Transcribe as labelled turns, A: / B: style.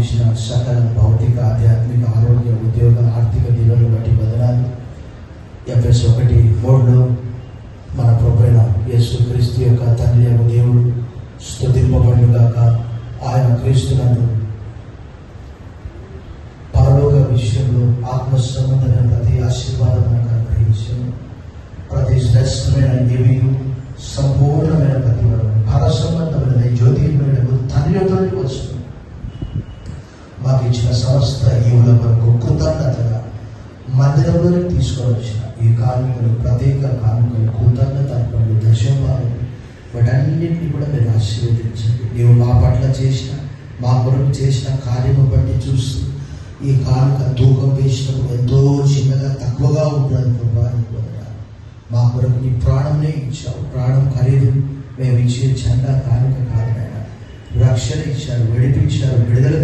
A: ఇచ్చిన సకల భౌతిక, ఆధ్యాత్మిక, ఆరోగ్య, ఉద్యోగ, ఆర్థిక దీవెనలు బట్టి వందనాలు. ఎఫెసీ 1:3 మన ప్రభువైన యేసుక్రీస్తు యొక్క తండ్రి యొక్క దేవుడు స్తుతింపబడుగాక. ఆయన క్రీస్తునందు పరలోక విషయంలో ఆత్మ సంబంధమైన ప్రతి ఆశీర్వాదం మనకు అనుగ్రహించను. ప్రతి శ్రేష్టమైన ఏమియు సంపూర్ణమైన ప్రతిఫలం పర సంబంధమైన జ్యోతిర్మయుడు తండ్రి యొద్దకు వస్తుంది. మాకు ఇచ్చిన సమస్త ఈవుల వరకు కృతజ్ఞతగా మందిరంలోకి తీసుకొని వచ్చిన ఈ కానుకలు, ప్రత్యేక కానుకలు, కృతజ్ఞత అర్పణలు, దశంభావం, వాటన్నింటినీ కూడా మీరు ఆశీర్వదించండి. నీవు మా పట్ల చేసిన, మా కొరకు చేసిన కార్యము బట్టి చూస్తూ ఈ కానుక తూకం వేసినప్పుడు ఎంతో చిన్నగా, తక్కువగా ఉంటుంది ప్రభావం. మా కొరకు నీ ప్రాణంనే ఇచ్చావు. ప్రాణం ఖరీదు మేము ఇచ్చే చందా కానుక కాదు నాయన. రక్షణ ఇచ్చారు, విడిపించారు, విడుదల